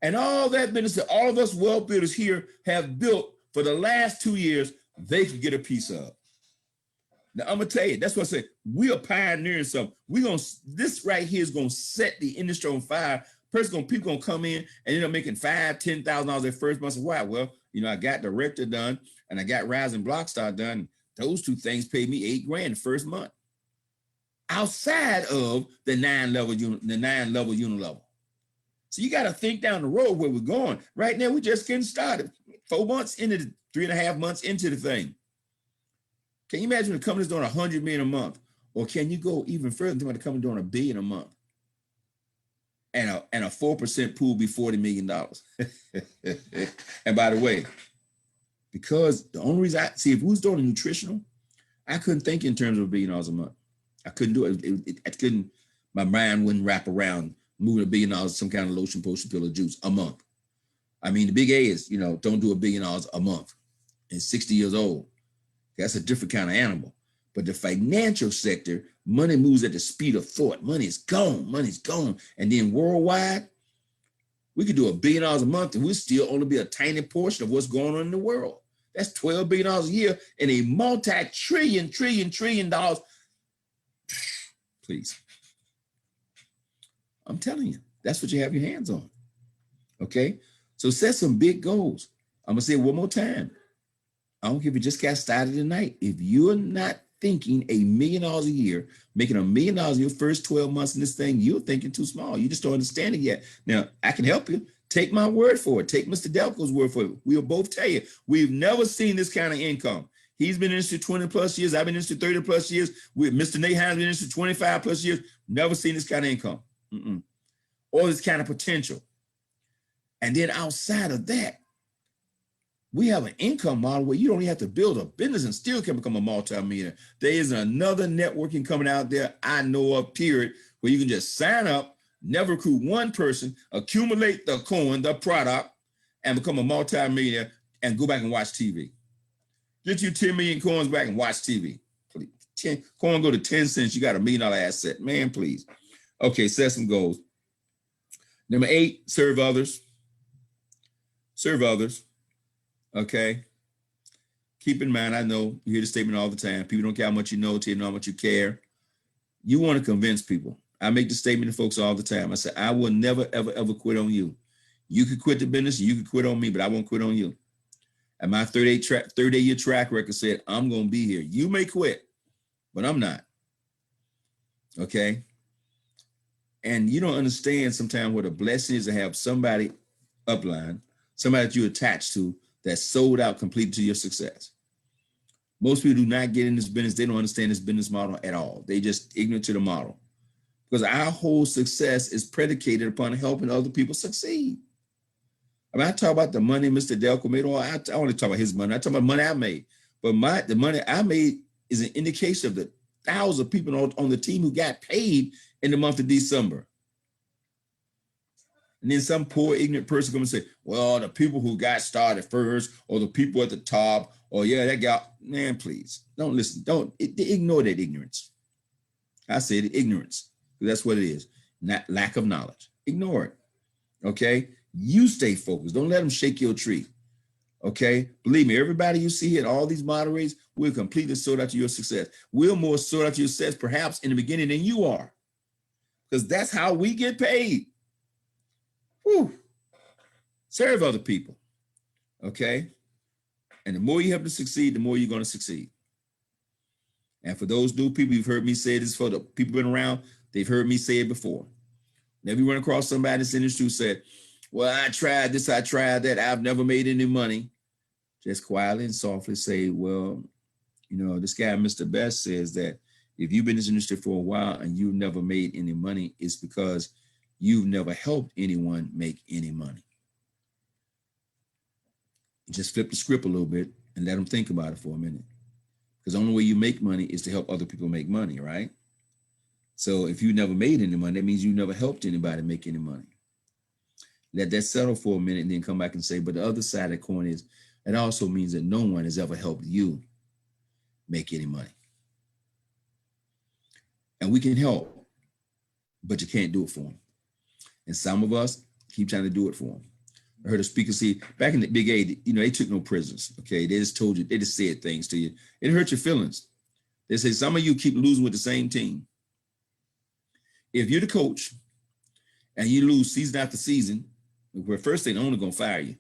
and all that business that all of us wealth builders here have built for the last 2 years, they can get a piece of. Now, I'm going to tell you, that's what I say. We are pioneering something. This right here is going to set the industry on fire. People going to come in and end up making $5,000, $10,000 their first month. Why? Well, I got director done and I got Rising Block Star done. Those 2 things paid me $8,000 the first month, outside of the 9-level unilevel. So you got to think down the road where we're going. Right now, we're just getting started. 4 months into the 3.5 months into the thing. Can you imagine the company's doing $100 million a month, or can you go even further and think about the company doing $1 billion a month, and a 4% pool be $40 million? And by the way, because the only reason if we was doing a nutritional, I couldn't think in terms of $1 billion a month. I couldn't do it. I couldn't, my mind wouldn't wrap around moving $1 billion some kind of lotion, potion, pill, or juice a month. I mean, the big A is, don't do $1 billion a month and 60 years old. That's a different kind of animal. But the financial sector, money moves at the speed of thought. Money's gone. And then worldwide, we could do $1 billion a month and we'll still only be a tiny portion of what's going on in the world. That's $12 billion a year in a multi-trillion, trillion dollars. Please. I'm telling you, that's what you have your hands on. Okay? So set some big goals. I'm going to say it one more time. I don't care if you just got started tonight. If you're not thinking $1 million a year, making $1 million in your first 12 months in this thing, you're thinking too small. You just don't understand it yet. Now, I can help you. Take my word for it. Take Mr. Delco's word for it. We'll both tell you, we've never seen this kind of income. He's been in this for 20 plus years. I've been in this for 30 plus years. Mr. Nate Hines been in this for 25 plus years. Never seen this kind of income. Or this kind of potential. And then outside of that, we have an income model where you don't even have to build a business and still can become a multi-millionaire. There is another networking coming out there I know of, period, where you can just sign up, never recruit one person, accumulate the coin, the product, and become a multi-millionaire and go back and watch TV. Get you 10 million coins back and watch TV. Please. Coin go to 10 cents, you got $1 million asset. Man, please. Okay, set some goals. Number 8, serve others. Serve others. Okay. Keep in mind, I know you hear the statement all the time. People don't care how much you know till you know how much you care. You want to convince people. I make the statement to folks all the time. I say, I will never, ever, ever quit on you. You could quit the business, you could quit on me, but I won't quit on you. And my 30-year track record said, I'm going to be here. You may quit, but I'm not. Okay. And you don't understand sometimes what a blessing is to have somebody upline, somebody that you're attached to, that's sold out completely to your success. Most people do not get in this business. They don't understand this business model at all. They just ignorant to the model. Because our whole success is predicated upon helping other people succeed. I mean, I talk about the money Mr. Delco made. I only talk about his money. I talk about money I made. But the money I made is an indication of the thousands of people on the team who got paid in the month of December. And then some poor ignorant person come and say, well, the people who got started first, or the people at the top, or yeah, that guy, man, please don't listen. Ignore that ignorance. I said ignorance. That's what it is. Not lack of knowledge. Ignore it. Okay. You stay focused. Don't let them shake your tree. Okay. Believe me, everybody you see here, all these moderators will completely sort out your success. We'll more sort out your success perhaps in the beginning than you are. Because that's how we get paid. Whew. Serve other people. Okay. And the more you help them succeed, the more you're going to succeed. And for those new people, you've heard me say this, for the people who've been around, they've heard me say it before. Never run across somebody in this industry who said, well, I tried this, I tried that, I've never made any money. Just quietly and softly say, well, you know, this guy, Mr. Best, says that if you've been in this industry for a while and you've never made any money, it's because you've never helped anyone make any money. Just flip the script a little bit and let them think about it for a minute. Because the only way you make money is to help other people make money, right? So if you never made any money, that means you never helped anybody make any money. Let that settle for a minute and then come back and say, but the other side of the coin is, it also means that no one has ever helped you make any money. And we can help, but you can't do it for them. And some of us keep trying to do it for them. I heard a speaker say, back in the Big A, you know, they took no prisoners, okay? They just told you, they just said things to you. It hurt your feelings. They say, some of you keep losing with the same team. If you're the coach and you lose season after season, well, first thing, the owner gonna fire you.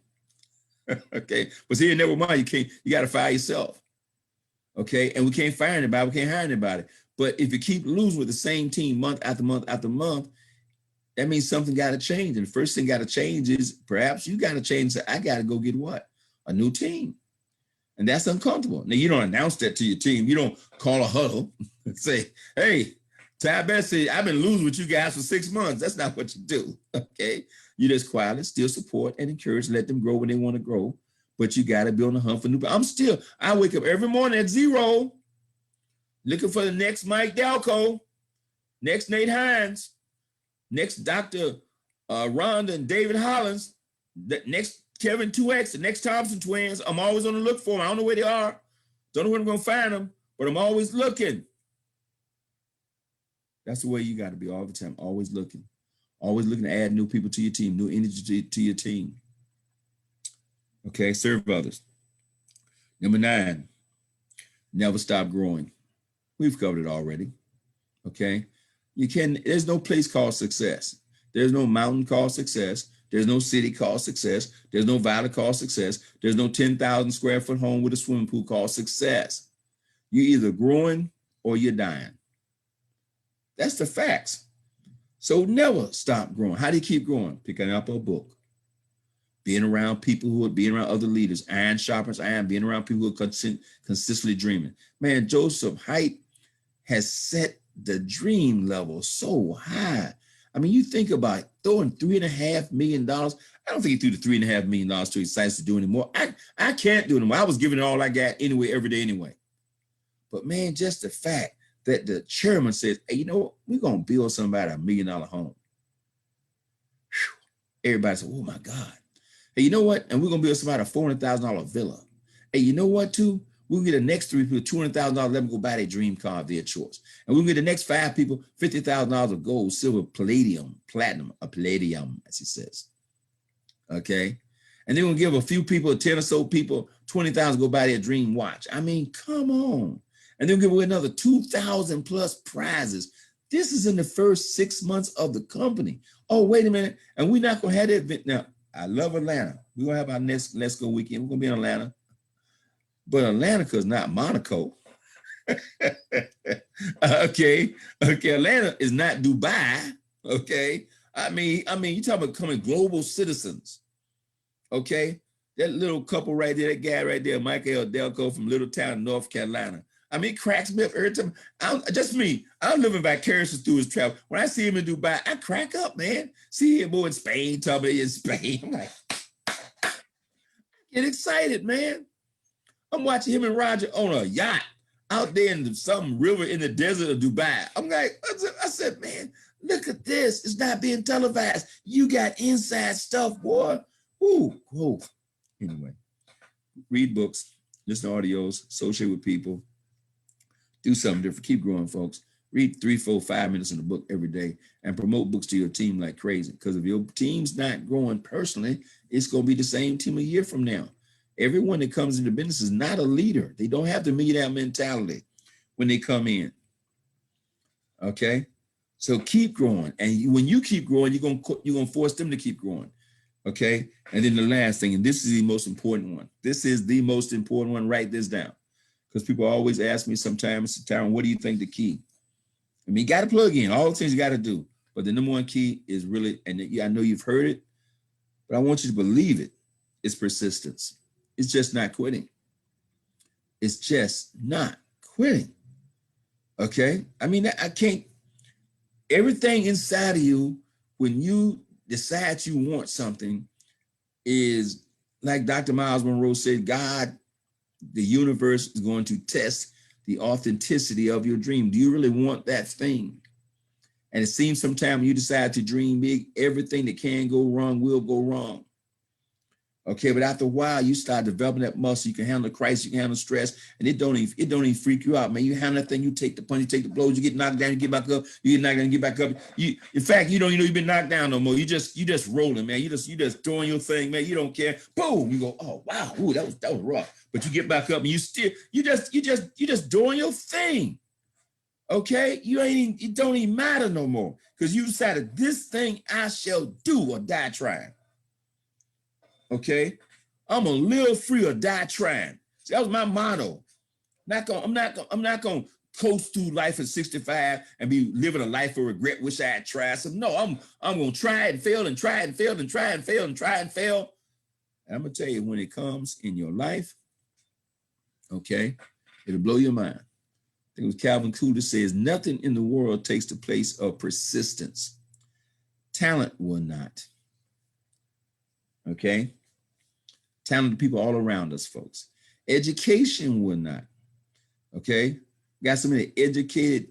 Okay, but see, never mind, you gotta fire yourself. Okay, and we can't fire anybody, we can't hire anybody. But if you keep losing with the same team month after month after month, that means something gotta change. And the first thing gotta change is perhaps you gotta change. Say, I gotta go get what? A new team. And that's uncomfortable. Now, you don't announce that to your team. You don't call a huddle and say, hey, Ty Best said, I've been losing with you guys for 6 months. That's not what you do, okay? You just quietly still support and encourage, let them grow when they want to grow. But you got to be on the hunt for new. I wake up every morning at 0, looking for the next Mike Delco, next Nate Hines, next Dr. Rhonda and David Hollins, the next Kevin 2X, the next Thompson twins. I'm always on the look for them. I don't know where they are. Don't know when I'm going to find them, but I'm always looking. That's the way you got to be all the time, always looking to add new people to your team, new energy to your team. Okay, serve others. Number 9, never stop growing. We've covered it already. Okay, there's no place called success. There's no mountain called success. There's no city called success. There's no valley called success. There's no 10,000 square foot home with a swimming pool called success. You're either growing or you're dying. That's the facts. So never stop growing. How do you keep growing? Picking up a book, being around people who are being around other leaders, iron sharpens iron, being around people who are consistently dreaming. Man, Joseph Haidt has set the dream level so high. I mean, you think about throwing $3.5 million. I don't think he threw the $3.5 million to his sites to do anymore. I can't do it anymore. I was giving it all I got anyway, every day anyway. But man, just the fact that the chairman says, hey, you know what? We're going to build somebody $1 million home. Whew. Everybody said, oh my God. Hey, you know what? And we're going to build somebody a $400,000 villa. Hey, you know what too? We'll get the next 3 people $200,000, let them go buy their dream car of their choice. And we'll get the next 5 people $50,000 of gold, silver, palladium, platinum, a palladium, as he says. Okay. And then we'll give a few people, 10 or so people, $20,000 to go buy their dream watch. I mean, come on. And then we'll give away another 2,000 plus prizes. This is in the first 6 months of the company. Oh, wait a minute. And we're not going to have that event. Now, I love Atlanta. We're going to have our next Let's Go weekend. We're going to be in Atlanta. But Atlanta is not Monaco. Okay. Atlanta is not Dubai. Okay. I mean, you talk about becoming global citizens. Okay. That little couple right there, that guy right there, Michael Delco from Little Town, North Carolina. I mean, it cracks me up every time. I'm living vicariously through his travel. When I see him in Dubai, I crack up, man. See him in Spain, talking about in Spain. I'm like, get excited, man. I'm watching him and Roger on a yacht out there in some river in the desert of Dubai. I'm like, I said, man, Look at this. It's not being televised. You got inside stuff, boy. Woo, whoa. Anyway, read books, listen to audios, associate with people, do something different. Keep growing, folks. Read 3, 4, 5 minutes in a book every day and promote books to your team like crazy. Because if your team's not growing personally, it's going to be the same team a year from now. Everyone that comes into business is not a leader. They don't have the millionaire mentality when they come in. Okay? So keep growing. And when you keep growing, you're going to force them to keep growing. Okay? And then the last thing, and this is the most important one. This is the most important one. Write this down. Because people always ask me sometimes, Tyron, what do you think the key? I mean, you got to plug in all the things you got to do. But the number one key is really, and I know you've heard it, but I want you to believe it. It's persistence. It's just not quitting. It's just not quitting. Okay? I mean, I can't, everything inside of you, when you decide you want something, is like Dr. Miles Monroe said, God, the universe is going to test the authenticity of your dream. Do you really want that thing? And it seems sometimes when you decide to dream big, everything that can go wrong will go wrong. Okay, but after a while, you start developing that muscle. You can handle the crisis, you can handle stress, and it don't even freak you out, man. You handle that thing, you take the punch, you take the blows, you get knocked down, you get back up, you get knocked down, you get back up. In fact, you don't even know you've been knocked down no more. You just rolling, man. You just doing your thing, man. You don't care. Boom, you go, oh wow, ooh, that was rough. But you get back up and you just doing your thing. Okay, it don't even matter no more because you decided this thing I shall do or die trying. Okay, I'm gonna live free or die trying. See, that was my motto. I'm not gonna coast through life at 65 and be living a life of regret. Wish I had tried. So no, I'm gonna try and fail and try and fail and try and fail and try and fail. And I'm gonna tell you, when it comes in your life, okay, it'll blow your mind. I think it was Calvin Coolidge says, nothing in the world takes the place of persistence. Talent will not. Okay? Talented people all around us, folks. Education will not. Okay? Got so many educated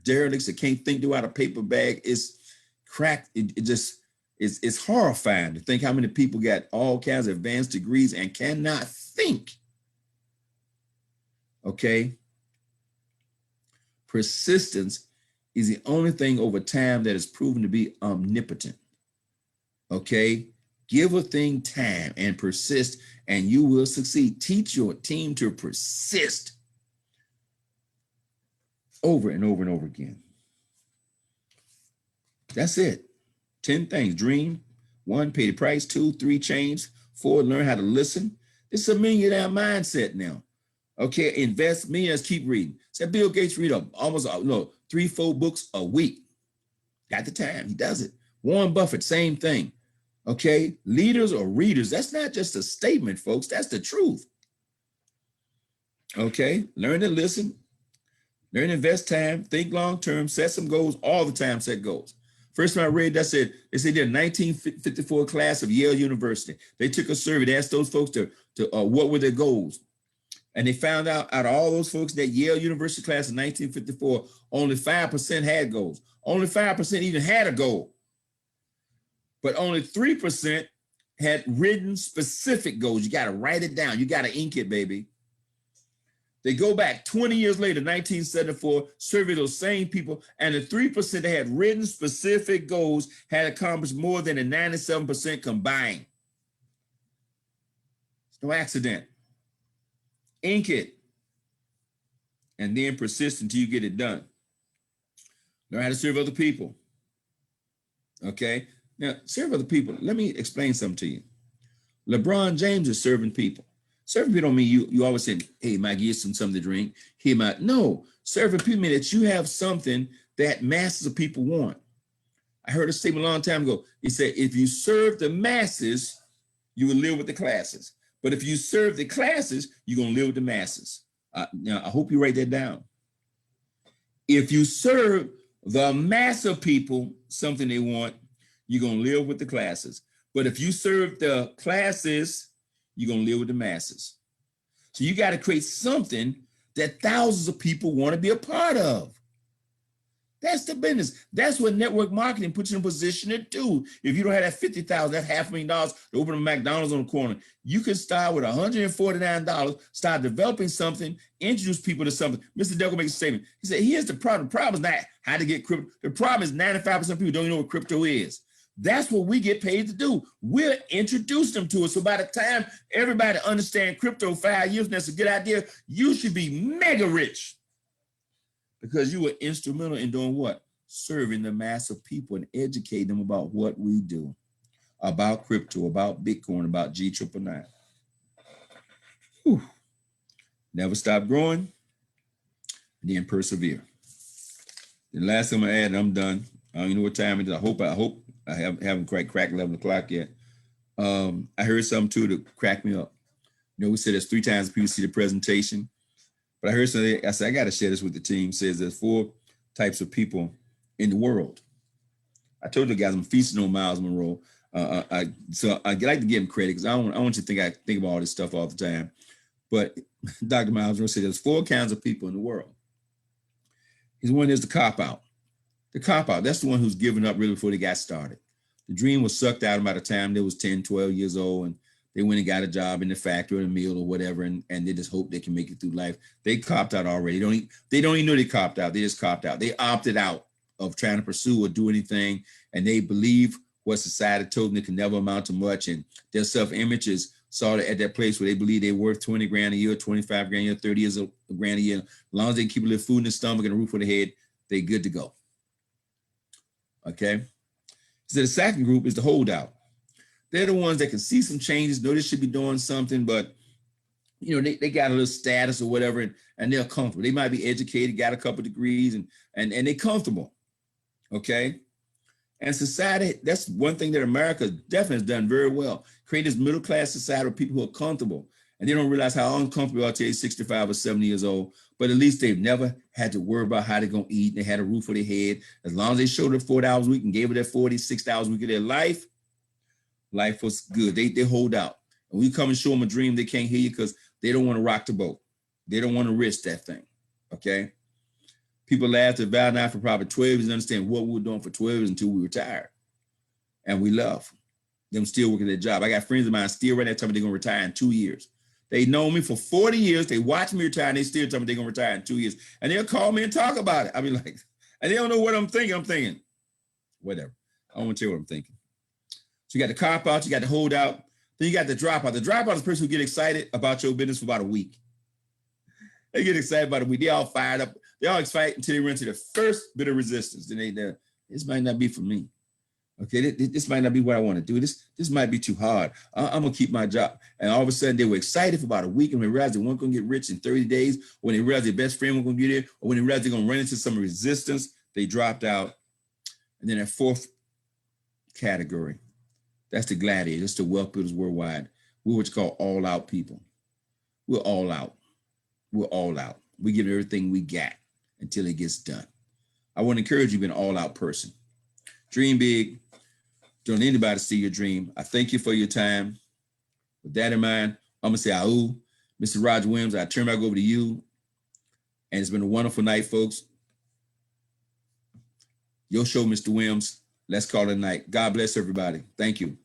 derelicts that can't think throughout a paper bag. It's cracked. It's horrifying to think how many people got all kinds of advanced degrees and cannot think. Okay? Persistence is the only thing over time that is proven to be omnipotent. Okay? Give a thing time and persist, and you will succeed. Teach your team to persist over and over and over again. That's it. 10 things. Dream. 1, pay the price. 2, 3, change. 4, learn how to listen. It's a millionaire mindset now. Okay, invest. Millionaires keep reading. Said Bill Gates read almost 3, 4 books a week. Got the time. He does it. Warren Buffett, same thing. Okay, leaders or readers. That's not just a statement, folks. That's the truth. Okay, learn to listen. Learn to invest time. Think long term. Set some goals. All the time set goals. First time I read that said, they said they're 1954 class of Yale University. They took a survey. They asked those folks to what were their goals. And they found out of all those folks that Yale University class in 1954, only 5% had goals. Only 5% even had a goal. But only 3% had written specific goals. You got to write it down. You got to ink it, baby. They go back 20 years later, 1974, survey those same people, and the 3% that had written specific goals had accomplished more than the 97% combined. It's no accident. Ink it, and then persist until you get it done. Learn how to serve other people. Okay? Now, serve other people. Let me explain something to you. LeBron James is serving people. Serving people don't mean you always say, hey, Mike, give something to drink. Hey, Mike. No, serving people means that you have something that masses of people want. I heard a statement a long time ago. He said, if you serve the masses, you will live with the classes. But if you serve the classes, you're going to live with the masses. Now, I hope you write that down. If you serve the mass of people something they want, you're going to live with the classes. But if you serve the classes, you're going to live with the masses. So you got to create something that thousands of people want to be a part of. That's the business. That's what network marketing puts you in a position to do. If you don't have that $50,000, that's $500,000 to open a McDonald's on the corner. You can start with $149, start developing something, introduce people to something. Mr. Deco makes a statement. He said, here's the problem. The problem is not how to get crypto. The problem is 95% of people don't even know what crypto is. That's what we get paid to do. We'll introduce them to it. So by the time everybody understands crypto 5 years, and that's a good idea, you should be mega rich because you were instrumental in doing what? Serving the mass of people and educating them about what we do, about crypto, about Bitcoin, about G999. Whew. Never stop growing, and then persevere. The last thing I'm gonna add, and I'm done. I don't even know what time it is. I hope I haven't quite cracked 11 o'clock yet. I heard something too that cracked me up. You know, we said there's 3 times people see the presentation, but I heard something. I said I got to share this with the team. It says there's 4 types of people in the world. I told you guys I'm feasting on Miles Monroe, so I like to give him credit because I want you to think I think about all this stuff all the time. But Dr. Miles Monroe said there's 4 kinds of people in the world. His one is the cop out. The cop out, that's the one who's given up really before they got started. The dream was sucked out of them by the time they was 10, 12 years old, and they went and got a job in the factory or the mill or whatever, and they just hope they can make it through life. They copped out already. They don't even know they copped out. They just copped out. They opted out of trying to pursue or do anything, and they believe what society told them they can never amount to much, and their self-image is sort of at that place where they believe they're worth 20 grand a year, 25 grand a year, 30 years a grand a year. As long as they keep a little food in their stomach and a roof over their head, they're good to go. Okay, so the second group is the holdout. They're the ones that can see some changes, know they should be doing something, but you know they got a little status or whatever, and they're comfortable. They might be educated, got a couple of degrees, and they're comfortable. Okay, and society, that's one thing that America definitely has done very well. Create this middle class society with people who are comfortable, and they don't realize how uncomfortable they are till they're 65 or 70 years old. But at least they've never had to worry about how they're going to eat. They had a roof over their head. As long as they showed up 4 hours a week and gave it their 46 hours a week of their life was good. They hold out. And we come and show them a dream, they can't hear you because they don't want to rock the boat. They don't want to risk that thing, okay? People laughed at Val and I for probably 12 years and understand what we were doing for 12 years until we retired. And we love them still working their job. I got friends of mine still right now telling me they're going to retire in 2 years. They know me for 40 years. They watch me retire, and they still tell me they're going to retire in 2 years. And they'll call me and talk about it. I mean, like, and they don't know what I'm thinking. I'm thinking, whatever. I don't want to tell you what I'm thinking. So you got the cop out, you got the hold out, then you got the dropout. The dropout is the person who get excited about your business for about a week. They get excited about a week. They all fired up. They all excited until they run into the first bit of resistance. Then this might not be for me. Okay, this might not be what I want to do. This might be too hard. I'm gonna keep my job. And all of a sudden they were excited for about a week, and they realized they weren't gonna get rich in 30 days, when they realized their best friend wasn't gonna be there, or when they realized they're gonna run into some resistance, they dropped out. And then that 4th category, that's the gladiators, that's the wealth builders worldwide. We're what you call all out people. We're all out. We're all out. We give everything we got until it gets done. I want to encourage you to be an all out person. Dream big. Don't let anybody see your dream. I thank you for your time. With that in mind, I'm gonna say "Ahu." Mr. Roger Williams, I turn back over to you. And it's been a wonderful night, folks. Your show, Mr. Williams. Let's call it a night. God bless everybody. Thank you.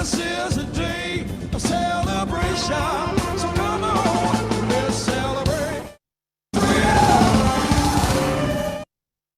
This is a day of celebration.